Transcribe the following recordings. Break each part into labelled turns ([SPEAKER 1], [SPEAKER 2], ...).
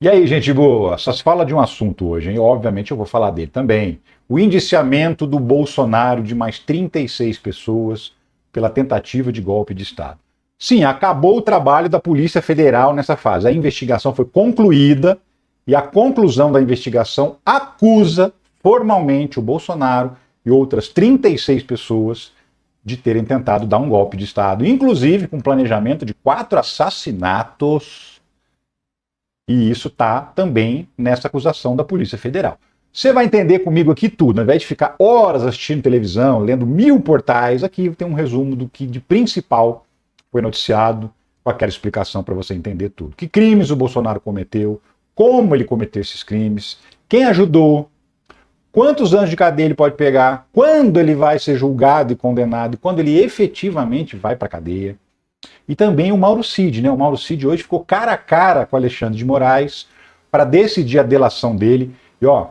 [SPEAKER 1] E aí, gente boa, só se fala de um assunto hoje, hein? Obviamente eu vou falar dele também. O indiciamento do Bolsonaro de mais 36 pessoas pela tentativa de golpe de Estado. Sim, acabou o trabalho da Polícia Federal nessa fase. A investigação foi concluída e a conclusão da investigação acusa formalmente o Bolsonaro e outras 36 pessoas de terem tentado dar um golpe de Estado, inclusive com planejamento de 4 assassinatos. E isso está também nessa acusação da Polícia Federal. Você vai entender comigo aqui tudo, ao invés de ficar horas assistindo televisão, lendo 1000 portais, aqui tem um resumo do que de principal foi noticiado, com aquela explicação para você entender tudo. Que crimes o Bolsonaro cometeu, como ele cometeu esses crimes, quem ajudou, quantos anos de cadeia ele pode pegar, quando ele vai ser julgado e condenado, e quando ele efetivamente vai para a cadeia. E também o Mauro Cid, né? O Mauro Cid hoje ficou cara a cara com Alexandre de Moraes para decidir a delação dele. E ó,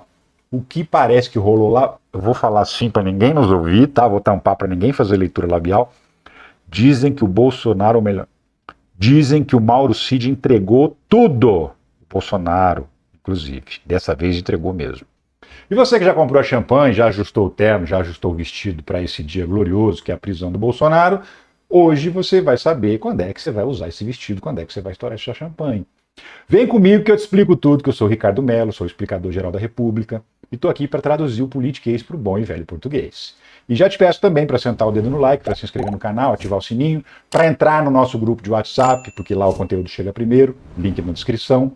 [SPEAKER 1] o que parece que rolou lá, eu vou falar assim para ninguém nos ouvir, tá? Vou tampar para ninguém fazer leitura labial. Dizem que o Bolsonaro, ou melhor, dizem que o Mauro Cid entregou tudo. O Bolsonaro, inclusive, dessa vez entregou mesmo. E você que já comprou a champanhe, já ajustou o terno, já ajustou o vestido para esse dia glorioso que é a prisão do Bolsonaro, hoje você vai saber quando é que você vai usar esse vestido, quando é que você vai estourar essa champanhe. Vem comigo que eu te explico tudo, que eu sou o Ricardo Mello, sou o explicador-geral da República, e estou aqui para traduzir o politiquês para o bom e velho português. E já te peço também para sentar o dedo no like, para se inscrever no canal, ativar o sininho, para entrar no nosso grupo de WhatsApp, porque lá o conteúdo chega primeiro, link na descrição.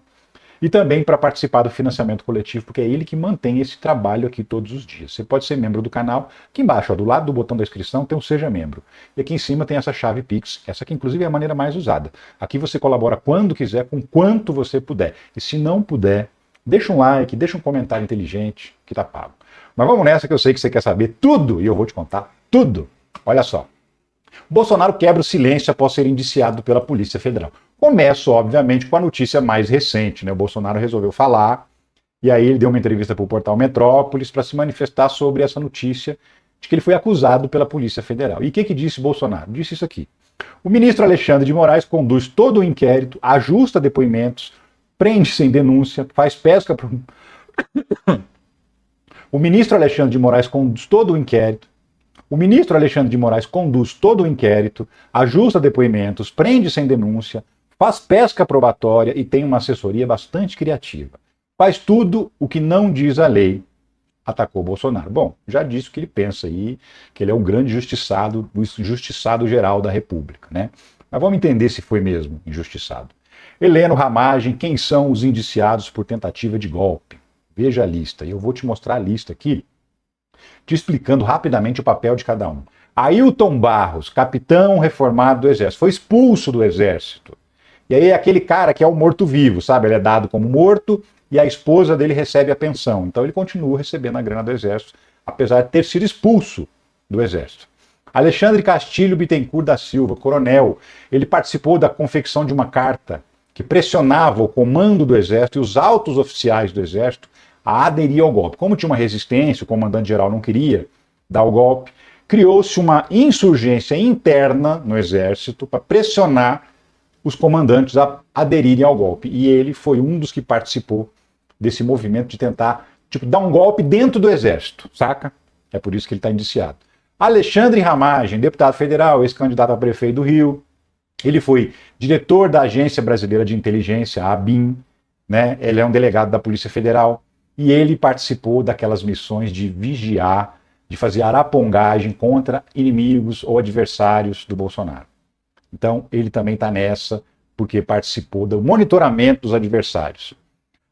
[SPEAKER 1] E também para participar do financiamento coletivo, porque é ele que mantém esse trabalho aqui todos os dias. Você pode ser membro do canal. Aqui embaixo, ó, do lado do botão da inscrição, tem o Seja Membro. E aqui em cima tem essa chave Pix, essa aqui inclusive é a maneira mais usada. Aqui você colabora quando quiser, com quanto você puder. E se não puder, deixa um like, deixa um comentário inteligente, que tá pago. Mas vamos nessa que eu sei que você quer saber tudo, e eu vou te contar tudo. Olha só. Bolsonaro quebra o silêncio após ser indiciado pela Polícia Federal. Começo, obviamente, com a notícia mais recente, né? O Bolsonaro resolveu falar, e aí ele deu uma entrevista para o portal Metrópolis para se manifestar sobre essa notícia de que ele foi acusado pela Polícia Federal. E o que disse Bolsonaro? Disse isso aqui. O ministro Alexandre de Moraes conduz todo o inquérito, ajusta depoimentos, prende sem denúncia, faz pesca... O ministro Alexandre de Moraes conduz todo o inquérito, ajusta depoimentos, prende sem denúncia, faz pesca probatória e tem uma assessoria bastante criativa. Faz tudo o que não diz a lei, atacou Bolsonaro. Bom, já disse o que ele pensa aí, que ele é um grande injustiçado, o injustiçado geral da República, né? Mas vamos entender se foi mesmo injustiçado. Heleno Ramagem, quem são os indiciados por tentativa de golpe? Veja a lista, e eu vou te mostrar a lista aqui, te explicando rapidamente o papel de cada um. Ailton Barros, capitão reformado do Exército, foi expulso do Exército. E aí é aquele cara que é o morto-vivo, sabe? Ele é dado como morto e a esposa dele recebe a pensão. Então ele continua recebendo a grana do Exército, apesar de ter sido expulso do Exército. Alexandre Castilho Bittencourt da Silva, coronel, ele participou da confecção de uma carta que pressionava o comando do Exército e os altos oficiais do Exército a aderir ao golpe. Como tinha uma resistência, o comandante-geral não queria dar o golpe, criou-se uma insurgência interna no Exército para pressionar os comandantes a aderirem ao golpe. E ele foi um dos que participou desse movimento de tentar dar um golpe dentro do Exército, saca? É por isso que ele está indiciado. Alexandre Ramagem, deputado federal, ex-candidato a prefeito do Rio. Ele foi diretor da Agência Brasileira de Inteligência, a ABIN, né? Ele é um delegado da Polícia Federal e ele participou daquelas missões de vigiar, de fazer arapongagem contra inimigos ou adversários do Bolsonaro. Então, ele também está nessa, porque participou do monitoramento dos adversários.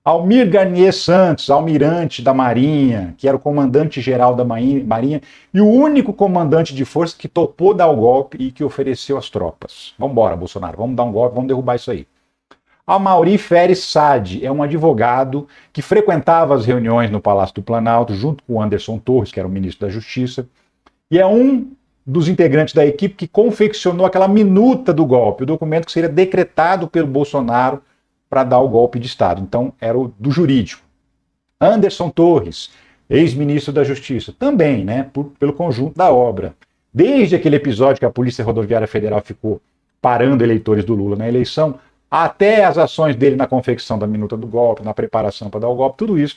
[SPEAKER 1] Almir Garnier Santos, almirante da Marinha, que era o comandante-geral da Marinha e o único comandante de força que topou dar o golpe e que ofereceu as tropas. Vamos embora, Bolsonaro, vamos dar um golpe, vamos derrubar isso aí. Amaury Feres Sade é um advogado que frequentava as reuniões no Palácio do Planalto, junto com o Anderson Torres, que era o ministro da Justiça, e é um dos integrantes da equipe que confeccionou aquela minuta do golpe, o documento que seria decretado pelo Bolsonaro para dar o golpe de Estado. Então, era o do jurídico. Anderson Torres, ex-ministro da Justiça, também, né, pelo conjunto da obra. Desde aquele episódio que a Polícia Rodoviária Federal ficou parando eleitores do Lula na eleição, até as ações dele na confecção da minuta do golpe, na preparação para dar o golpe, tudo isso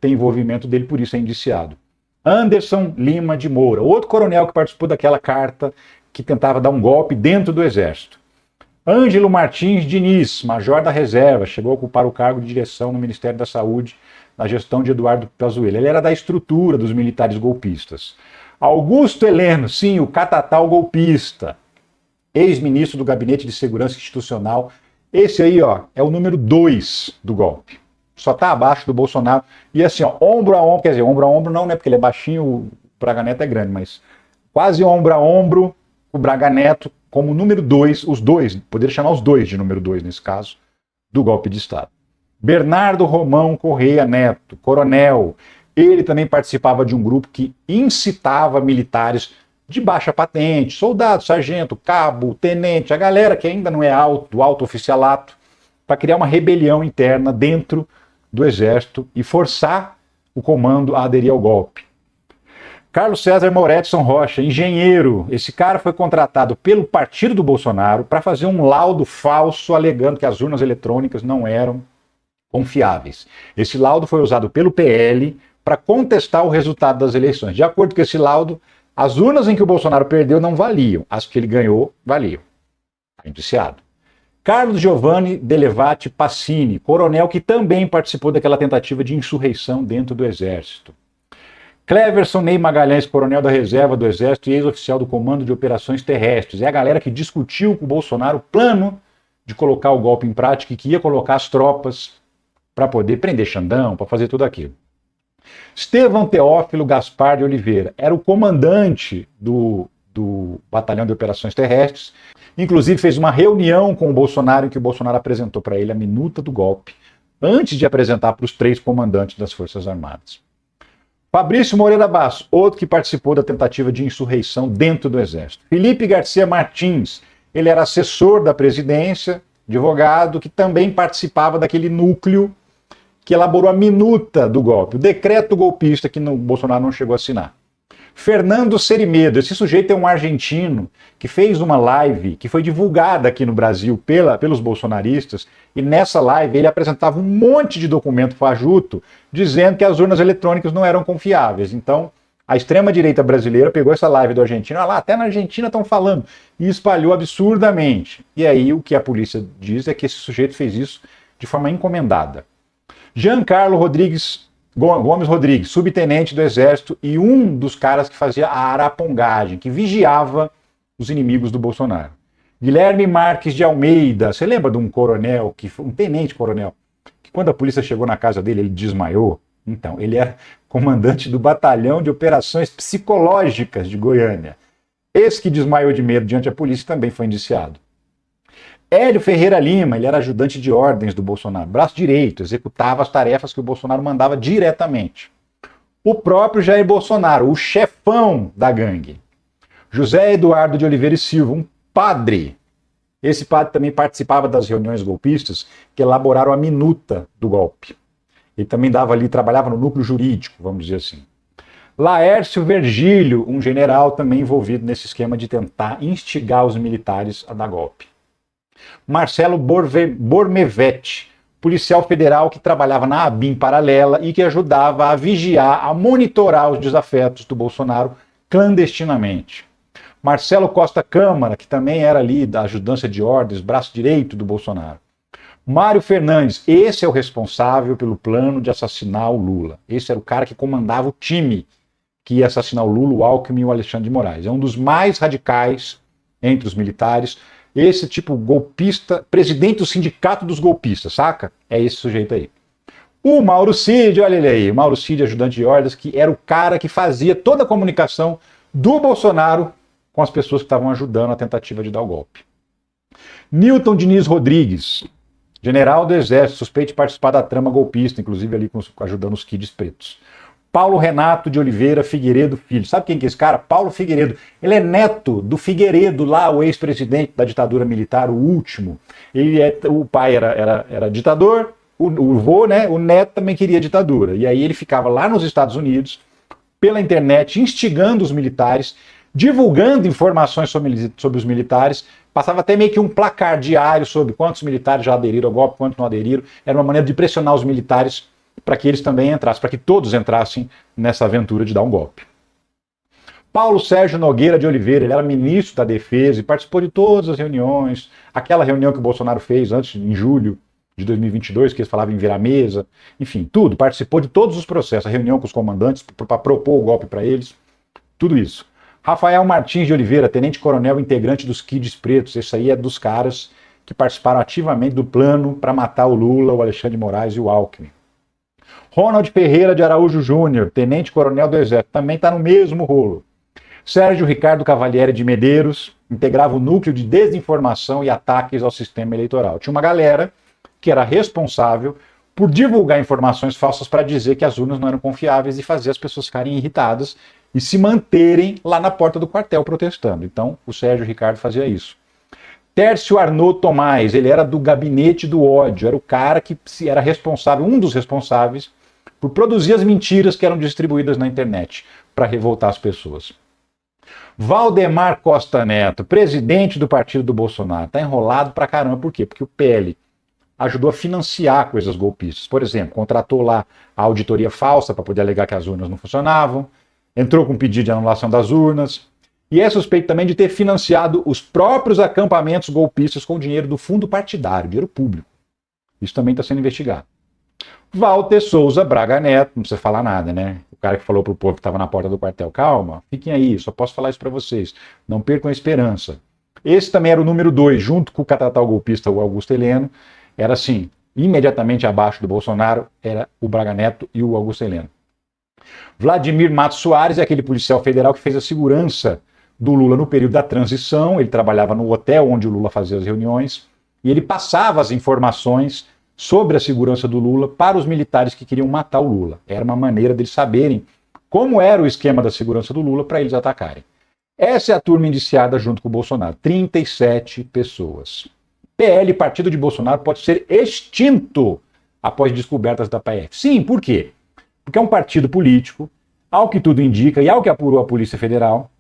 [SPEAKER 1] tem envolvimento dele, por isso é indiciado. Anderson Lima de Moura, outro coronel que participou daquela carta que tentava dar um golpe dentro do Exército. Ângelo Martins Diniz, major da reserva, chegou a ocupar o cargo de direção no Ministério da Saúde na gestão de Eduardo Pazuello. Ele era da estrutura dos militares golpistas. Augusto Heleno, sim, o catatal golpista, ex-ministro do Gabinete de Segurança Institucional. Esse aí, ó, é o número 2 do golpe. Só está abaixo do Bolsonaro. E assim, ó, ombro a ombro, quer dizer, ombro a ombro não, né? Porque ele é baixinho, o Braga Neto é grande, mas quase ombro a ombro, o Braga Neto como número 2, os dois, poderia chamar os dois de número 2 nesse caso, do golpe de Estado. Bernardo Romão Correia Neto, coronel, ele também participava de um grupo que incitava militares de baixa patente, soldado, sargento, cabo, tenente, a galera que ainda não é do alto oficialato, para criar uma rebelião interna dentro do Exército e forçar o comando a aderir ao golpe. Carlos César Moretson Rocha, engenheiro. Esse cara foi contratado pelo partido do Bolsonaro para fazer um laudo falso alegando que as urnas eletrônicas não eram confiáveis. Esse laudo foi usado pelo PL para contestar o resultado das eleições. De acordo com esse laudo, as urnas em que o Bolsonaro perdeu não valiam, as que ele ganhou valiam. Está indiciado. Carlos Giovanni Delevati Passini, coronel que também participou daquela tentativa de insurreição dentro do Exército. Cleverson Ney Magalhães, coronel da reserva do Exército e ex-oficial do Comando de Operações Terrestres. É a galera que discutiu com o Bolsonaro o plano de colocar o golpe em prática e que ia colocar as tropas para poder prender Xandão, para fazer tudo aquilo. Estevão Teófilo Gaspar de Oliveira era o comandante do Batalhão de Operações Terrestres, inclusive fez uma reunião com o Bolsonaro em que o Bolsonaro apresentou para ele a minuta do golpe, antes de apresentar para os 3 comandantes das Forças Armadas. Fabrício Moreira Basso, outro que participou da tentativa de insurreição dentro do Exército. Felipe Garcia Martins, ele era assessor da presidência, advogado, que também participava daquele núcleo que elaborou a minuta do golpe, o decreto golpista que o Bolsonaro não chegou a assinar. Fernando Cerimedo, esse sujeito é um argentino que fez uma live que foi divulgada aqui no Brasil pelos bolsonaristas, e nessa live ele apresentava um monte de documento fajuto dizendo que as urnas eletrônicas não eram confiáveis. Então, a extrema-direita brasileira pegou essa live do argentino, lá, até na Argentina estão falando, e espalhou absurdamente. E aí o que a polícia diz é que esse sujeito fez isso de forma encomendada. Giancarlo Gomes Rodrigues, subtenente do Exército e um dos caras que fazia a arapongagem, que vigiava os inimigos do Bolsonaro. Guilherme Marques de Almeida, você lembra de um coronel, um tenente-coronel, que quando a polícia chegou na casa dele, ele desmaiou? Então, ele é comandante do Batalhão de Operações Psicológicas de Goiânia. Esse que desmaiou de medo diante da polícia também foi indiciado. Hélio Ferreira Lima, ele era ajudante de ordens do Bolsonaro, braço direito, executava as tarefas que o Bolsonaro mandava diretamente. O próprio Jair Bolsonaro, o chefão da gangue. José Eduardo de Oliveira e Silva, um padre. Esse padre também participava das reuniões golpistas que elaboraram a minuta do golpe. Ele também trabalhava no núcleo jurídico, vamos dizer assim. Laércio Vergílio, um general também envolvido nesse esquema de tentar instigar os militares a dar golpe. Marcelo Bormevetti, policial federal que trabalhava na ABIN paralela e que ajudava a vigiar, a monitorar os desafetos do Bolsonaro clandestinamente. Marcelo Costa Câmara, que também era ali da ajudância de ordens, braço direito do Bolsonaro. Mário Fernandes, esse é o responsável pelo plano de assassinar o Lula. Esse era o cara que comandava o time que ia assassinar o Lula, o Alckmin e o Alexandre de Moraes. É um dos mais radicais entre os militares. Esse tipo golpista, presidente do sindicato dos golpistas, saca? É esse sujeito aí. O Mauro Cid, olha ele aí, o Mauro Cid, ajudante de ordens, que era o cara que fazia toda a comunicação do Bolsonaro com as pessoas que estavam ajudando a tentativa de dar o golpe. Newton Diniz Rodrigues, general do Exército, suspeito de participar da trama golpista, inclusive ali ajudando os kids pretos. Paulo Renato de Oliveira Figueiredo Filho. Sabe quem que é esse cara? Paulo Figueiredo. Ele é neto do Figueiredo, lá o ex-presidente da ditadura militar, o último. O pai era ditador, o vô, né? O neto também queria ditadura. E aí ele ficava lá nos Estados Unidos, pela internet, instigando os militares, divulgando informações sobre os militares, Passava até meio que um placar diário sobre quantos militares já aderiram ao golpe, quantos não aderiram. Era uma maneira de pressionar os militares para que eles também entrassem, para que todos entrassem nessa aventura de dar um golpe. Paulo Sérgio Nogueira de Oliveira, ele era ministro da Defesa e participou de todas as reuniões. Aquela reunião que o Bolsonaro fez antes, em julho de 2022, que eles falavam em virar mesa. Enfim, tudo. Participou de todos os processos. A reunião com os comandantes para propor o golpe para eles. Tudo isso. Rafael Martins de Oliveira, tenente-coronel integrante dos Kids Pretos. Esse aí é dos caras que participaram ativamente do plano para matar o Lula, o Alexandre de Moraes e o Alckmin. Ronald Ferreira de Araújo Júnior, tenente-coronel do Exército, também está no mesmo rolo. Sérgio Ricardo Cavalieri de Medeiros, integrava o núcleo de desinformação e ataques ao sistema eleitoral. Tinha uma galera que era responsável por divulgar informações falsas para dizer que as urnas não eram confiáveis e fazer as pessoas ficarem irritadas e se manterem lá na porta do quartel protestando. Então, o Sérgio Ricardo fazia isso. Tércio Arnaud Tomás, ele era do gabinete do ódio, era o cara que era responsável, um dos responsáveis, por produzir as mentiras que eram distribuídas na internet para revoltar as pessoas. Valdemar Costa Neto, presidente do partido do Bolsonaro, está enrolado pra caramba. Por quê? Porque o PL ajudou a financiar coisas golpistas. Por exemplo, contratou lá a auditoria falsa para poder alegar que as urnas não funcionavam, entrou com pedido de anulação das urnas, e é suspeito também de ter financiado os próprios acampamentos golpistas com dinheiro do fundo partidário, dinheiro público. Isso também está sendo investigado. Walter Souza Braga Neto, não precisa falar nada, né? O cara que falou pro povo que estava na porta do quartel, calma, fiquem aí, só posso falar isso para vocês, não percam a esperança. Esse também era o número 2, junto com o catatal golpista, o Augusto Heleno, era assim, imediatamente abaixo do Bolsonaro, era o Braga Neto e o Augusto Heleno. Vladimir Matos Soares é aquele policial federal que fez a segurança do Lula no período da transição, ele trabalhava no hotel onde o Lula fazia as reuniões, e ele passava as informações sobre a segurança do Lula para os militares que queriam matar o Lula. Era uma maneira deles saberem como era o esquema da segurança do Lula para eles atacarem. Essa é a turma indiciada junto com o Bolsonaro. 37 pessoas. PL, partido de Bolsonaro, pode ser extinto após descobertas da PF. Sim, por quê? Porque é um partido político, ao que tudo indica e ao que apurou a Polícia Federal,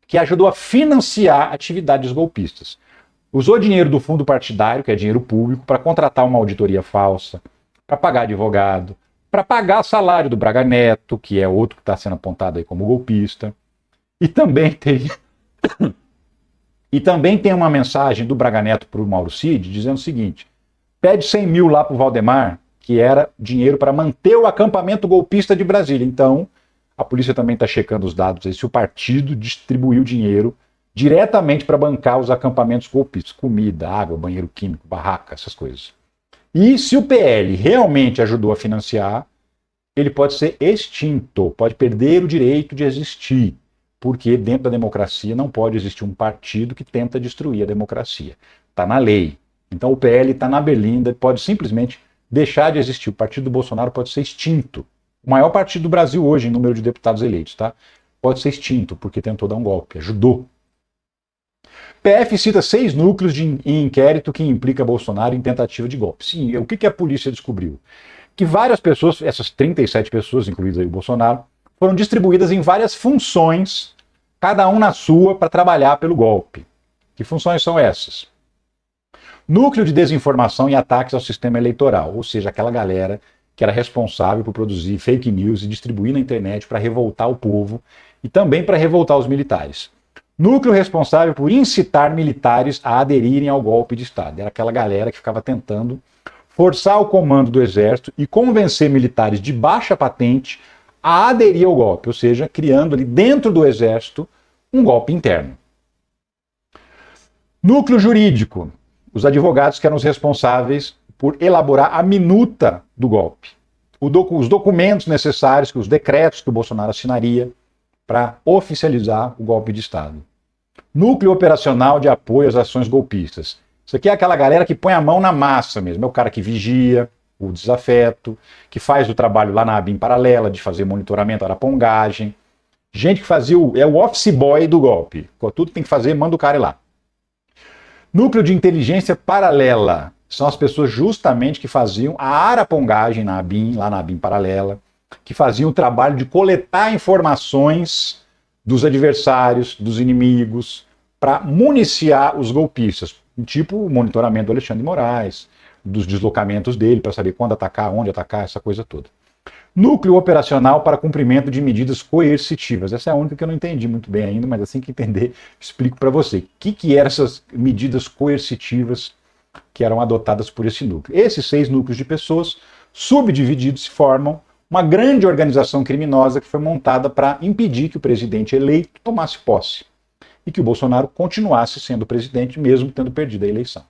[SPEAKER 1] que ajudou a financiar atividades golpistas. Usou dinheiro do fundo partidário, que é dinheiro público, para contratar uma auditoria falsa, para pagar advogado, para pagar salário do Braga Neto, que é outro que está sendo apontado aí como golpista. E também tem uma mensagem do Braga Neto para o Mauro Cid, dizendo o seguinte: pede 100 mil lá para o Valdemar, que era dinheiro para manter o acampamento golpista de Brasília. Então, a polícia também está checando os dados aí, se o partido distribuiu dinheiro diretamente para bancar os acampamentos golpistas, comida, água, banheiro químico, barraca, essas coisas. E se o PL realmente ajudou a financiar, ele pode ser extinto, pode perder o direito de existir, porque dentro da democracia não pode existir um partido que tenta destruir a democracia. Está na lei. Então o PL está na berlinda, pode simplesmente deixar de existir. O partido do Bolsonaro pode ser extinto. O maior partido do Brasil hoje em número de deputados eleitos, tá? Pode ser extinto, porque tentou dar um golpe, ajudou. PF cita 6 núcleos em inquérito que implica Bolsonaro em tentativa de golpe. Sim, o que a polícia descobriu? Que várias pessoas, essas 37 pessoas, incluídas aí o Bolsonaro, foram distribuídas em várias funções, cada um na sua, para trabalhar pelo golpe. Que funções são essas? Núcleo de desinformação e ataques ao sistema eleitoral, ou seja, aquela galera que era responsável por produzir fake news e distribuir na internet para revoltar o povo e também para revoltar os militares. Núcleo responsável por incitar militares a aderirem ao golpe de Estado. Era aquela galera que ficava tentando forçar o comando do exército e convencer militares de baixa patente a aderir ao golpe, ou seja, criando ali dentro do exército um golpe interno. Núcleo jurídico. Os advogados que eram os responsáveis por elaborar a minuta do golpe. Os documentos necessários, os decretos que o Bolsonaro assinaria para oficializar o golpe de Estado. Núcleo operacional de apoio às ações golpistas. Isso aqui é aquela galera que põe a mão na massa mesmo. É o cara que vigia o desafeto, que faz o trabalho lá na ABIN paralela, de fazer monitoramento, arapongagem. Gente que fazia o office boy do golpe. Tudo tem que fazer, manda o cara ir lá. Núcleo de inteligência paralela. São as pessoas justamente que faziam a arapongagem na ABIN, lá na ABIN paralela, que faziam o trabalho de coletar informações dos adversários, dos inimigos, para municiar os golpistas, tipo o monitoramento do Alexandre de Moraes, dos deslocamentos dele, para saber quando atacar, onde atacar, essa coisa toda. Núcleo operacional para cumprimento de medidas coercitivas. Essa é a única que eu não entendi muito bem ainda, mas assim que entender, explico para você. O que eram essas medidas coercitivas que eram adotadas por esse núcleo? Esses 6 núcleos de pessoas, subdivididos, formam uma grande organização criminosa que foi montada para impedir que o presidente eleito tomasse posse e que o Bolsonaro continuasse sendo presidente, mesmo tendo perdido a eleição.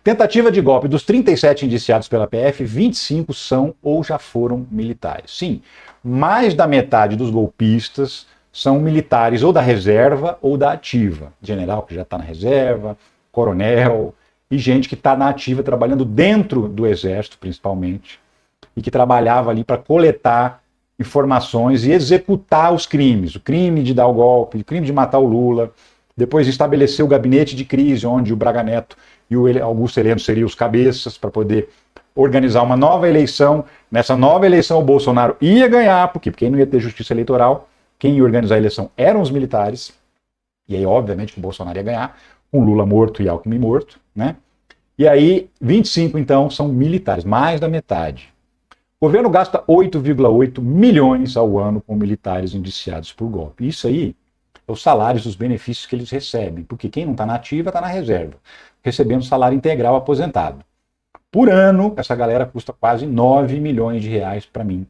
[SPEAKER 1] Tentativa de golpe. Dos 37 indiciados pela PF, 25 são ou já foram militares. Sim, mais da metade dos golpistas são militares ou da reserva ou da ativa. General que já está na reserva, coronel e gente que está na ativa trabalhando dentro do exército, principalmente, e que trabalhava ali para coletar informações e executar os crimes. O crime de dar o golpe, o crime de matar o Lula, depois estabelecer o gabinete de crise, onde o Braga Neto e o Augusto Heleno seriam os cabeças para poder organizar uma nova eleição. Nessa nova eleição o Bolsonaro ia ganhar, porque quem não ia ter justiça eleitoral, quem ia organizar a eleição eram os militares, e aí obviamente que o Bolsonaro ia ganhar, com Lula morto e Alckmin morto, né? E aí 25 então são militares, mais da metade. O governo gasta 8,8 milhões ao ano com militares indiciados por golpe. Isso aí é os salários, os benefícios que eles recebem, porque quem não está na ativa está na reserva, recebendo salário integral aposentado. Por ano, essa galera custa quase 9 milhões de reais para mim,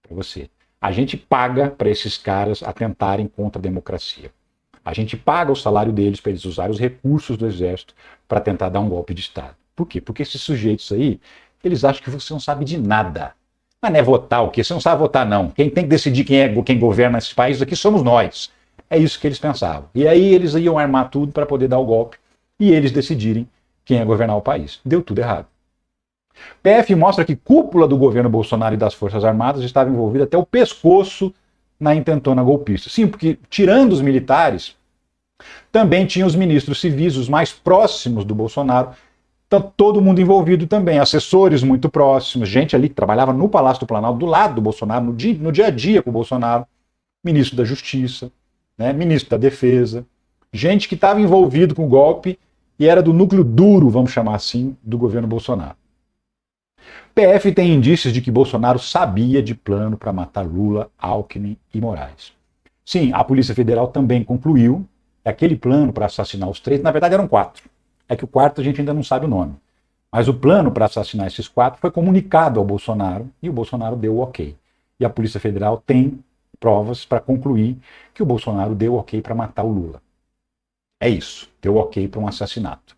[SPEAKER 1] para você. A gente paga para esses caras atentarem contra a democracia. A gente paga o salário deles para eles usarem os recursos do exército para tentar dar um golpe de Estado. Por quê? Porque esses sujeitos aí, eles acham que você não sabe de nada. Mas não é votar o quê? Você não sabe votar, não. Quem tem que decidir quem governa esse país aqui somos nós. É isso que eles pensavam. E aí eles iam armar tudo para poder dar o golpe e eles decidirem quem ia governar o país. Deu tudo errado. PF mostra que cúpula do governo Bolsonaro e das Forças Armadas estava envolvida até o pescoço na intentona golpista. Sim, porque tirando os militares, também tinha os ministros civis, os mais próximos do Bolsonaro, todo mundo envolvido também, assessores muito próximos, gente ali que trabalhava no Palácio do Planalto, do lado do Bolsonaro, no dia a dia com o Bolsonaro, ministro da Justiça, né, ministro da Defesa, gente que estava envolvido com o golpe e era do núcleo duro, vamos chamar assim, do governo Bolsonaro. PF tem indícios de que Bolsonaro sabia de plano para matar Lula, Alckmin e Moraes. Sim, a Polícia Federal também concluiu que aquele plano para assassinar os 3, na verdade eram 4. É que o quarto a gente ainda não sabe o nome. Mas o plano para assassinar esses 4 foi comunicado ao Bolsonaro e o Bolsonaro deu o ok. E a Polícia Federal tem provas para concluir que o Bolsonaro deu ok para matar o Lula. É isso, deu ok para um assassinato.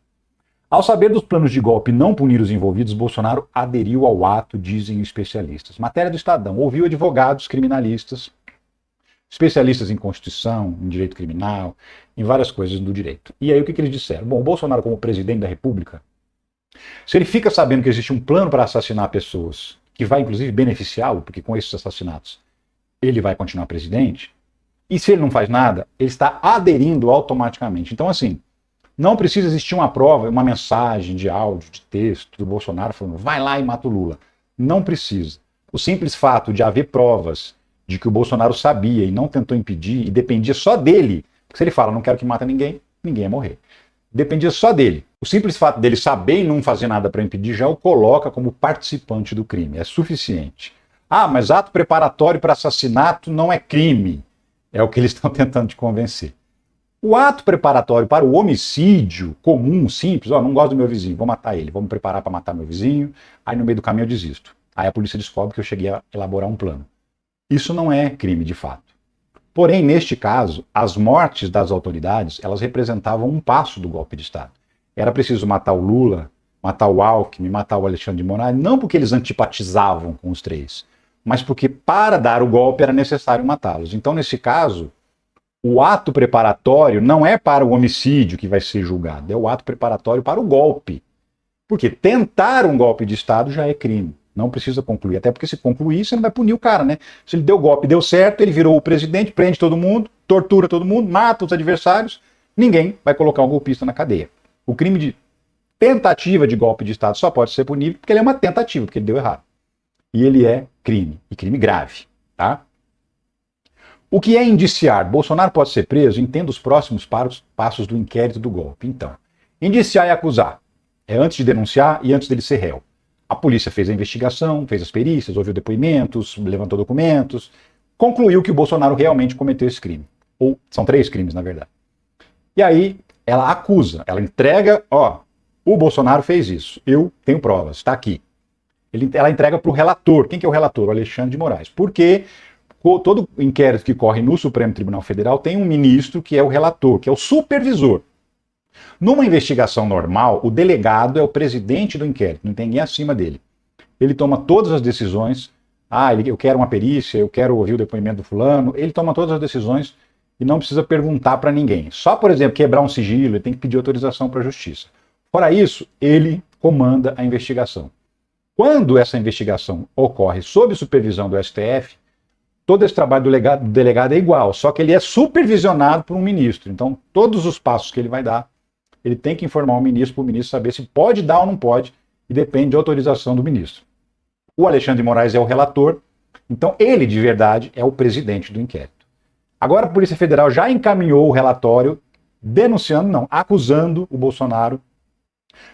[SPEAKER 1] Ao saber dos planos de golpe e não punir os envolvidos, Bolsonaro aderiu ao ato, dizem especialistas. Matéria do Estadão, ouviu advogados criminalistas, especialistas em Constituição, em direito criminal, em várias coisas do direito. E aí o que eles disseram? Bom, o Bolsonaro como presidente da República, se ele fica sabendo que existe um plano para assassinar pessoas, que vai inclusive beneficiá-lo, porque com esses assassinatos ele vai continuar presidente, e se ele não faz nada, ele está aderindo automaticamente. Então assim, não precisa existir uma prova, uma mensagem de áudio, de texto do Bolsonaro falando vai lá e mata o Lula. Não precisa. O simples fato de haver provas de que o Bolsonaro sabia e não tentou impedir e dependia só dele, porque se ele fala não quero que mata ninguém, ninguém ia morrer. Dependia só dele. O simples fato dele saber e não fazer nada para impedir já o coloca como participante do crime. É suficiente. Ah, mas ato preparatório para assassinato não é crime. É o que eles estão tentando te convencer. O ato preparatório para o homicídio comum, simples, não gosto do meu vizinho, vou matar ele, vou me preparar para matar meu vizinho, aí no meio do caminho eu desisto. Aí a polícia descobre que eu cheguei a elaborar um plano. Isso não é crime de fato. Porém, neste caso, as mortes das autoridades, elas representavam um passo do golpe de Estado. Era preciso matar o Lula, matar o Alckmin, matar o Alexandre de Moraes, não porque eles antipatizavam com os 3, mas porque para dar o golpe era necessário matá-los. Então, nesse caso, o ato preparatório não é para o homicídio que vai ser julgado, é o ato preparatório para o golpe. Porque tentar um golpe de Estado já é crime. Não precisa concluir. Até porque se concluir, você não vai punir o cara, né? Se ele deu o golpe, deu certo, ele virou o presidente, prende todo mundo, tortura todo mundo, mata os adversários, ninguém vai colocar um golpista na cadeia. O crime de tentativa de golpe de Estado só pode ser punível porque ele é uma tentativa, porque ele deu errado. E ele é crime, e crime grave, tá? O que é indiciar? Bolsonaro pode ser preso? Entenda os próximos passos do inquérito do golpe. Então, indiciar é acusar. É antes de denunciar e antes dele ser réu. A polícia fez a investigação, fez as perícias, ouviu depoimentos, levantou documentos, concluiu que o Bolsonaro realmente cometeu esse crime. Ou são 3 crimes, na verdade. E aí ela acusa, ela entrega, ó, o Bolsonaro fez isso, eu tenho provas, está aqui. Ela entrega para o relator. Quem que é o relator? O Alexandre de Moraes. Porque todo inquérito que corre no Supremo Tribunal Federal tem um ministro que é o relator, que é o supervisor. Numa investigação normal, o delegado é o presidente do inquérito, não tem ninguém acima dele. Ele toma todas as decisões. Eu quero uma perícia, eu quero ouvir o depoimento do fulano. Ele toma todas as decisões e não precisa perguntar para ninguém. Só, por exemplo, quebrar um sigilo, ele tem que pedir autorização para a justiça. Fora isso, ele comanda a investigação. Quando essa investigação ocorre sob supervisão do STF, todo esse trabalho do delegado é igual, só que ele é supervisionado por um ministro. Então, todos os passos que ele vai dar, ele tem que informar o ministro para o ministro saber se pode dar ou não pode, e depende de autorização do ministro. O Alexandre de Moraes é o relator, então ele, de verdade, é o presidente do inquérito. Agora a Polícia Federal já encaminhou o relatório acusando o Bolsonaro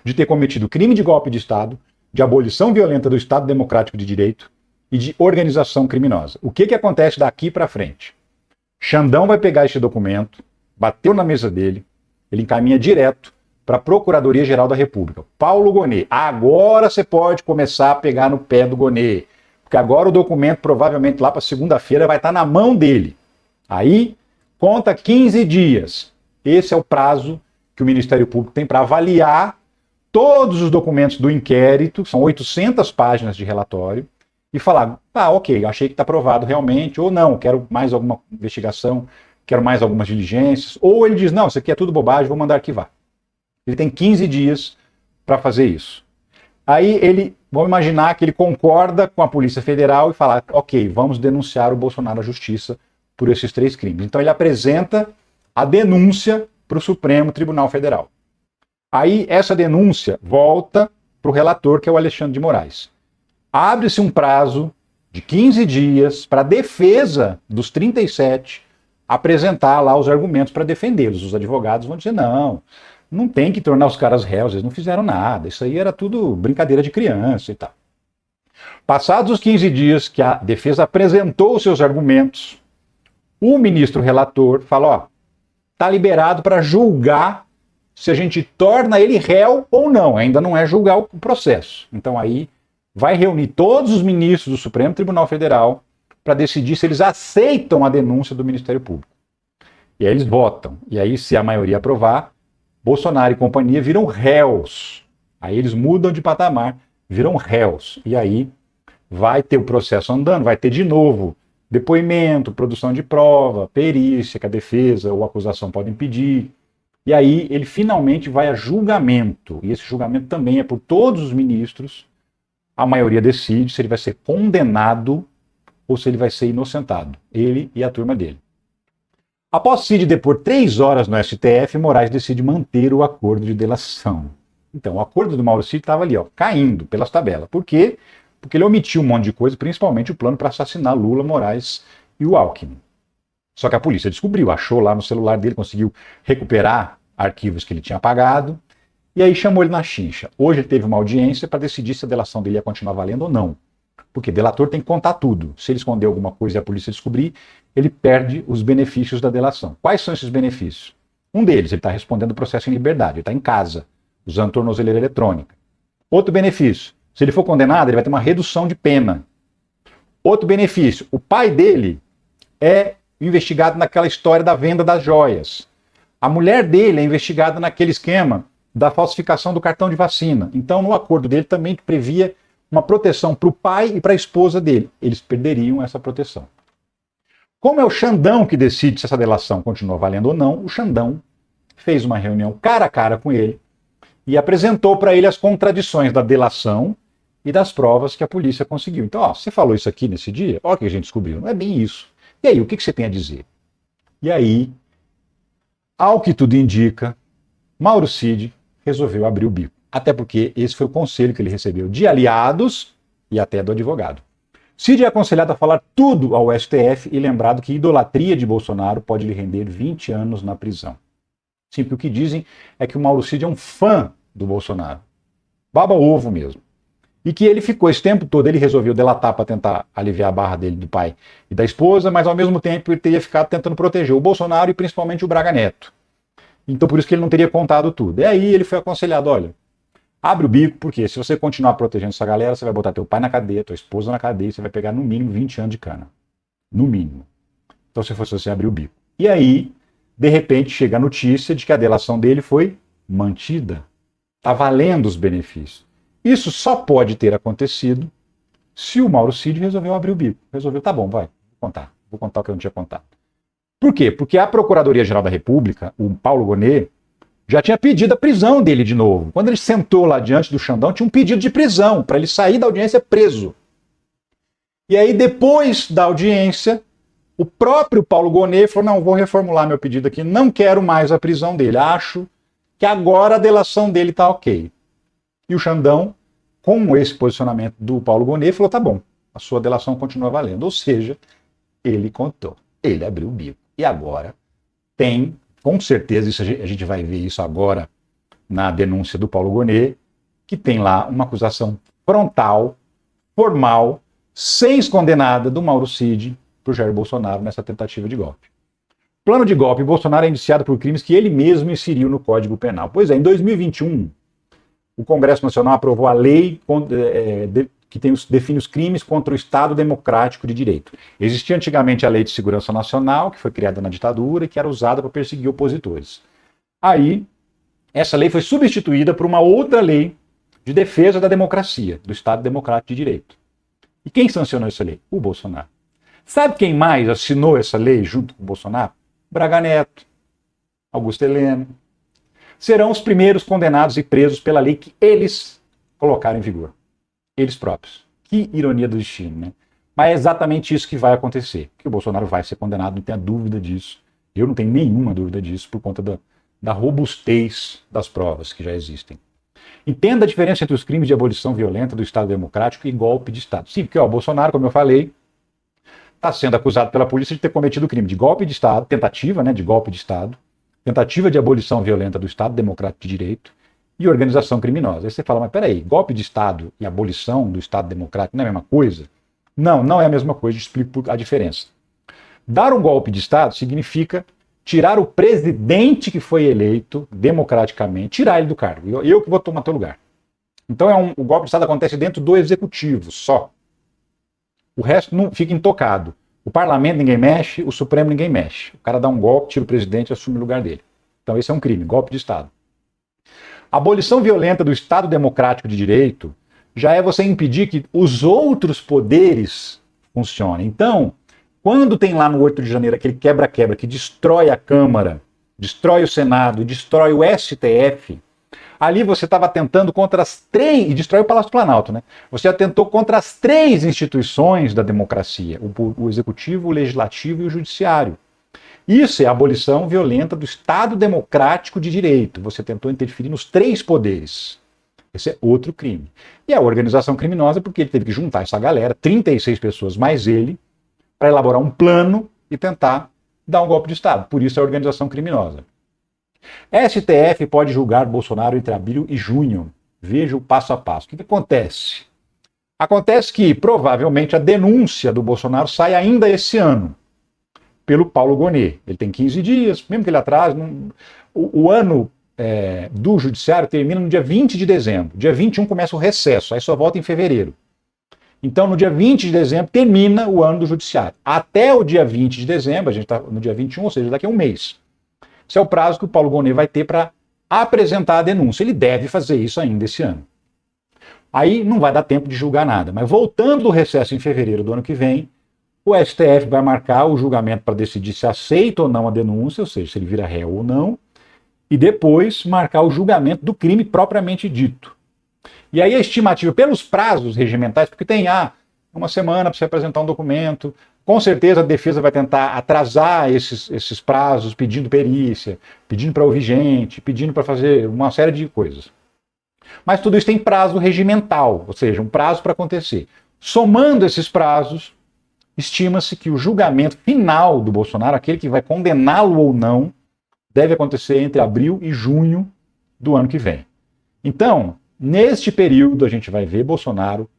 [SPEAKER 1] de ter cometido crime de golpe de Estado, de abolição violenta do Estado Democrático de Direito e de organização criminosa. O que acontece daqui para frente? Xandão vai pegar este documento, bateu na mesa dele, ele encaminha direto para a Procuradoria-Geral da República. Paulo Gonet, agora você pode começar a pegar no pé do Gonet, porque agora o documento provavelmente lá para segunda-feira vai estar na mão dele. Aí, conta 15 dias. Esse é o prazo que o Ministério Público tem para avaliar todos os documentos do inquérito, são 800 páginas de relatório, e falar, ok, achei que está aprovado realmente, ou não, quero mais alguma investigação, quero mais algumas diligências, ou ele diz, não, isso aqui é tudo bobagem, vou mandar arquivar. Ele tem 15 dias para fazer isso. Aí vamos imaginar que ele concorda com a Polícia Federal e falar, ok, vamos denunciar o Bolsonaro à Justiça por esses 3 crimes. Então ele apresenta a denúncia para o Supremo Tribunal Federal. Aí essa denúncia volta para o relator, que é o Alexandre de Moraes. Abre-se um prazo de 15 dias para a defesa dos 37 apresentar lá os argumentos para defendê-los. Os advogados vão dizer, não tem que tornar os caras réus, eles não fizeram nada, isso aí era tudo brincadeira de criança e tal. Passados os 15 dias que a defesa apresentou os seus argumentos, o ministro relator fala, está liberado para julgar se a gente torna ele réu ou não, ainda não é julgar o processo. Então aí vai reunir todos os ministros do Supremo Tribunal Federal para decidir se eles aceitam a denúncia do Ministério Público. E aí eles votam. E aí, se a maioria aprovar, Bolsonaro e companhia viram réus. Aí eles mudam de patamar, viram réus. E aí vai ter o processo andando, vai ter de novo depoimento, produção de prova, perícia, que a defesa ou a acusação podem pedir. E aí ele finalmente vai a julgamento. E esse julgamento também é por todos os ministros. A maioria decide se ele vai ser condenado ou se ele vai ser inocentado. Ele e a turma dele. Após Cid depor 3 horas no STF, Moraes decide manter o acordo de delação. Então, o acordo do Mauro Cid estava ali, caindo pelas tabelas. Por quê? Porque ele omitiu um monte de coisa, principalmente o plano para assassinar Lula, Moraes e o Alckmin. Só que a polícia descobriu, achou lá no celular dele, conseguiu recuperar arquivos que ele tinha apagado, e aí chamou ele na chincha. Hoje ele teve uma audiência para decidir se a delação dele ia continuar valendo ou não. Porque delator tem que contar tudo. Se ele esconder alguma coisa e a polícia descobrir, ele perde os benefícios da delação. Quais são esses benefícios? Um deles, ele está respondendo o processo em liberdade, ele está em casa, usando tornozeleira eletrônica. Outro benefício, se ele for condenado, ele vai ter uma redução de pena. Outro benefício, o pai dele é investigado naquela história da venda das joias. A mulher dele é investigada naquele esquema da falsificação do cartão de vacina. Então, no acordo dele também previa uma proteção para o pai e para a esposa dele. Eles perderiam essa proteção. Como é o Xandão que decide se essa delação continua valendo ou não, o Xandão fez uma reunião cara a cara com ele e apresentou para ele as contradições da delação e das provas que a polícia conseguiu. Então, você falou isso aqui nesse dia? Olha o que a gente descobriu. Não é bem isso. E aí, o que você tem a dizer? E aí, ao que tudo indica, Mauro Cid resolveu abrir o bico. Até porque esse foi o conselho que ele recebeu de aliados e até do advogado. Cid é aconselhado a falar tudo ao STF e lembrado que idolatria de Bolsonaro pode lhe render 20 anos na prisão. Sim, porque o que dizem é que o Mauro Cid é um fã do Bolsonaro. Baba ovo mesmo. E que ele ficou esse tempo todo, ele resolveu delatar para tentar aliviar a barra dele, do pai e da esposa, mas ao mesmo tempo ele teria ficado tentando proteger o Bolsonaro e principalmente o Braga Neto. Então por isso que ele não teria contado tudo. E aí ele foi aconselhado, olha, abre o bico, porque se você continuar protegendo essa galera, você vai botar teu pai na cadeia, tua esposa na cadeia, você vai pegar no mínimo 20 anos de cana. No mínimo. Então se fosse você abrir o bico. E aí, de repente, chega a notícia de que a delação dele foi mantida. Está valendo os benefícios. Isso só pode ter acontecido se o Mauro Cid resolveu abrir o bico. Resolveu, tá bom, vai, vou contar o que eu não tinha contado. Por quê? Porque a Procuradoria-Geral da República, o Paulo Gonet, já tinha pedido a prisão dele de novo. Quando ele sentou lá diante do Xandão, tinha um pedido de prisão, para ele sair da audiência preso. E aí, depois da audiência, o próprio Paulo Gonet falou, não, vou reformular meu pedido aqui, não quero mais a prisão dele, acho que agora a delação dele está ok. E o Xandão, com esse posicionamento do Paulo Gonet, falou, tá bom, a sua delação continua valendo. Ou seja, ele contou, ele abriu o bico. E agora tem, com certeza, isso a gente vai ver isso agora na denúncia do Paulo Gonet, que tem lá uma acusação frontal, formal, sem condenada do Mauro Cid para o Jair Bolsonaro nessa tentativa de golpe. Plano de golpe, Bolsonaro é indiciado por crimes que ele mesmo inseriu no Código Penal. Pois é, em 2021, o Congresso Nacional aprovou a lei que define os crimes contra o Estado Democrático de Direito. Existia antigamente a Lei de Segurança Nacional, que foi criada na ditadura e que era usada para perseguir opositores. Aí, essa lei foi substituída por uma outra lei de defesa da democracia, do Estado Democrático de Direito. E quem sancionou essa lei? O Bolsonaro. Sabe quem mais assinou essa lei junto com o Bolsonaro? Braga Neto, Augusto Heleno. Serão os primeiros condenados e presos pela lei que eles colocaram em vigor. Eles próprios. Que ironia do destino, né? Mas é exatamente isso que vai acontecer. Que o Bolsonaro vai ser condenado, não tenha dúvida disso. Eu não tenho nenhuma dúvida disso por conta da robustez das provas que já existem. Entenda a diferença entre os crimes de abolição violenta do Estado Democrático e golpe de Estado. Sim, porque o Bolsonaro, como eu falei, está sendo acusado pela polícia de ter cometido o crime de golpe de Estado, tentativa, né, de golpe de Estado, tentativa de abolição violenta do Estado Democrático de Direito e organização criminosa. Aí você fala, mas peraí, golpe de Estado e abolição do Estado Democrático não é a mesma coisa? Não, não é a mesma coisa, explico a diferença. Dar um golpe de Estado significa tirar o presidente que foi eleito democraticamente, tirar ele do cargo. Eu que vou tomar teu lugar. Então o golpe de Estado acontece dentro do executivo só. O resto não fica intocado. O parlamento ninguém mexe, o Supremo ninguém mexe. O cara dá um golpe, tira o presidente e assume o lugar dele. Então esse é um crime, golpe de Estado. A abolição violenta do Estado Democrático de Direito já é você impedir que os outros poderes funcionem. Então, quando tem lá no 8 de janeiro aquele quebra-quebra que destrói a Câmara, destrói o Senado, destrói o STF, ali você estava atentando contra as três, e destrói o Palácio Planalto, né? Você atentou contra as três instituições da democracia, o Executivo, o Legislativo e o Judiciário. Isso é a abolição violenta do Estado Democrático de Direito. Você tentou interferir nos três poderes. Esse é outro crime. E a organização criminosa, porque ele teve que juntar essa galera, 36 pessoas mais ele, para elaborar um plano e tentar dar um golpe de Estado. Por isso é a organização criminosa. STF pode julgar Bolsonaro entre abril e junho. Veja o passo a passo. O que acontece? Acontece que, provavelmente, a denúncia do Bolsonaro sai ainda esse ano, pelo Paulo Gonet. Ele tem 15 dias, mesmo que ele atrase. O ano do Judiciário termina no dia 20 de dezembro. Dia 21 começa o recesso, aí só volta em fevereiro. Então, no dia 20 de dezembro, termina o ano do Judiciário. Até o dia 20 de dezembro, a gente está no dia 21, ou seja, daqui a um mês. Esse é o prazo que o Paulo Gonet vai ter para apresentar a denúncia. Ele deve fazer isso ainda esse ano. Aí não vai dar tempo de julgar nada. Mas voltando do recesso em fevereiro do ano que vem, o STF vai marcar o julgamento para decidir se aceita ou não a denúncia, ou seja, se ele vira réu ou não, e depois marcar o julgamento do crime propriamente dito. E aí a estimativa pelos prazos regimentais, porque tem uma semana para você apresentar um documento, com certeza a defesa vai tentar atrasar esses prazos, pedindo perícia, pedindo para ouvir gente, pedindo para fazer uma série de coisas. Mas tudo isso tem prazo regimental, ou seja, um prazo para acontecer. Somando esses prazos, estima-se que o julgamento final do Bolsonaro, aquele que vai condená-lo ou não, deve acontecer entre abril e junho do ano que vem. Então, neste período, a gente vai ver Bolsonaro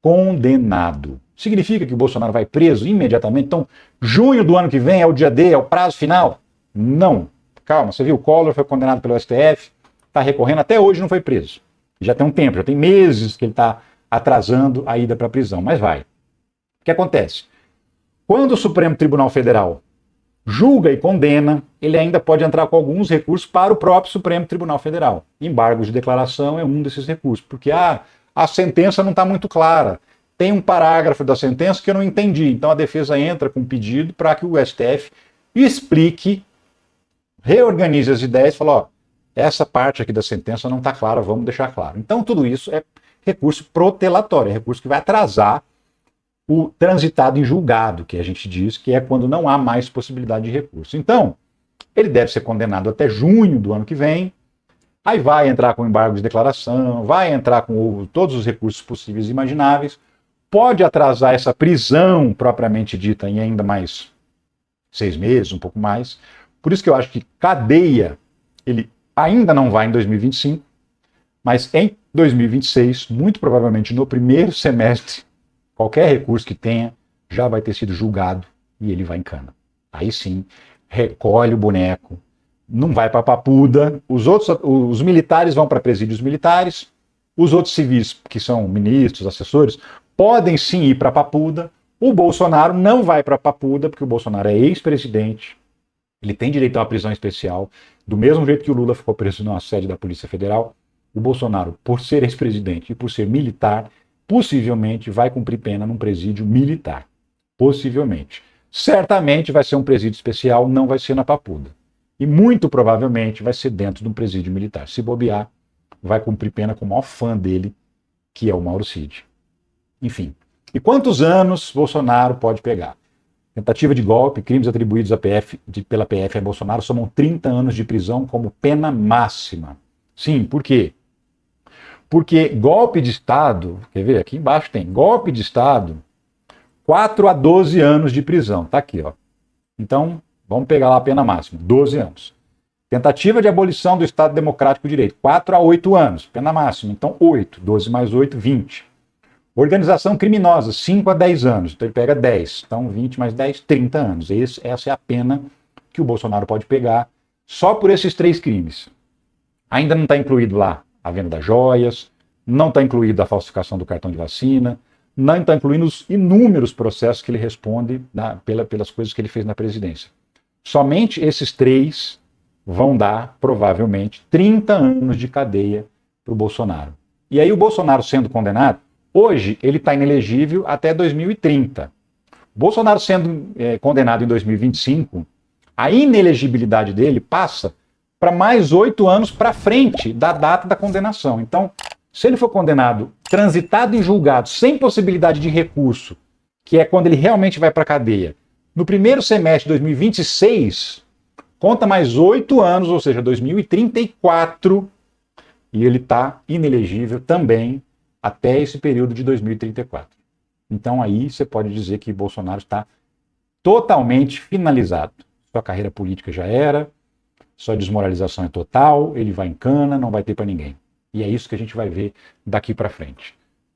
[SPEAKER 1] condenado. Significa que o Bolsonaro vai preso imediatamente? Então, junho do ano que vem é o dia D, é o prazo final? Não. Calma, você viu, o Collor foi condenado pelo STF, está recorrendo, até hoje não foi preso. Já tem um tempo, já tem meses que ele está atrasando a ida para a prisão, mas vai. O que acontece? Quando o Supremo Tribunal Federal julga e condena, ele ainda pode entrar com alguns recursos para o próprio Supremo Tribunal Federal. Embargo de declaração é um desses recursos, porque a sentença não está muito clara. Tem um parágrafo da sentença que eu não entendi. Então a defesa entra com um pedido para que o STF explique, reorganize as ideias e fale, ó, essa parte aqui da sentença não está clara, vamos deixar claro. Então tudo isso é recurso protelatório, é recurso que vai atrasar o transitado em julgado, que a gente diz que é quando não há mais possibilidade de recurso. Então, ele deve ser condenado até junho do ano que vem, aí vai entrar com embargo de declaração, vai entrar com todos os recursos possíveis e imagináveis, pode atrasar essa prisão propriamente dita em ainda mais 6 meses, um pouco mais. Por isso que eu acho que cadeia ele ainda não vai em 2025, mas em 2026, muito provavelmente no primeiro semestre, qualquer recurso que tenha já vai ter sido julgado e ele vai em cana. Aí sim, recolhe o boneco, não vai para Papuda, os militares vão para presídios militares, os outros civis, que são ministros, assessores, podem sim ir para Papuda. O Bolsonaro não vai para Papuda, porque o Bolsonaro é ex-presidente, ele tem direito a uma prisão especial, do mesmo jeito que o Lula ficou preso na sede da Polícia Federal. O Bolsonaro, por ser ex-presidente e por ser militar, possivelmente vai cumprir pena num presídio militar. Possivelmente. Certamente vai ser um presídio especial, não vai ser na Papuda. E muito provavelmente vai ser dentro de um presídio militar. Se bobear, vai cumprir pena com o maior fã dele, que é o Mauro Cid. Enfim. E quantos anos Bolsonaro pode pegar? Tentativa de golpe, crimes atribuídos pela PF a Bolsonaro somam 30 anos de prisão como pena máxima. Sim, por quê? Porque golpe de Estado, quer ver? Aqui embaixo tem golpe de Estado, 4 a 12 anos de prisão. Tá aqui, ó. Então, vamos pegar lá a pena máxima, 12 anos. Tentativa de abolição do Estado Democrático de Direito, 4 a 8 anos, pena máxima. Então, 8, 12 mais 8, 20. Organização criminosa, 5 a 10 anos. Então, ele pega 10. Então, 20 mais 10, 30 anos. Essa é a pena que o Bolsonaro pode pegar só por esses 3 crimes. Ainda não está incluído lá a venda das joias, não está incluído a falsificação do cartão de vacina, não está incluindo os inúmeros processos que ele responde pelas coisas que ele fez na presidência. Somente esses 3 vão dar, provavelmente, 30 anos de cadeia para o Bolsonaro. E aí o Bolsonaro sendo condenado, hoje ele está inelegível até 2030. Bolsonaro sendo condenado em 2025, a inelegibilidade dele passa para mais 8 anos para frente da data da condenação. Então, se ele for condenado, transitado em julgado, sem possibilidade de recurso, que é quando ele realmente vai para a cadeia, no primeiro semestre de 2026, conta mais 8 anos, ou seja, 2034, e ele está inelegível também até esse período de 2034. Então aí você pode dizer que Bolsonaro está totalmente finalizado. Sua carreira política já era, sua desmoralização é total, ele vai em cana, não vai ter para ninguém. E é isso que a gente vai ver daqui para frente.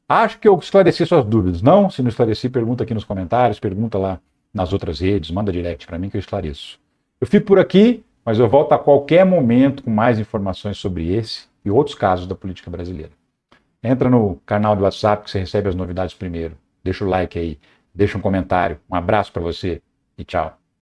[SPEAKER 1] Acho que eu esclareci suas dúvidas. Não? Se não esclareci, pergunta aqui nos comentários, pergunta lá nas outras redes, manda direct para mim que eu esclareço. Eu fico por aqui, mas eu volto a qualquer momento com mais informações sobre esse e outros casos da política brasileira. Entra no canal do WhatsApp que você recebe as novidades primeiro. Deixa o like aí, deixa um comentário. Um abraço para você e tchau.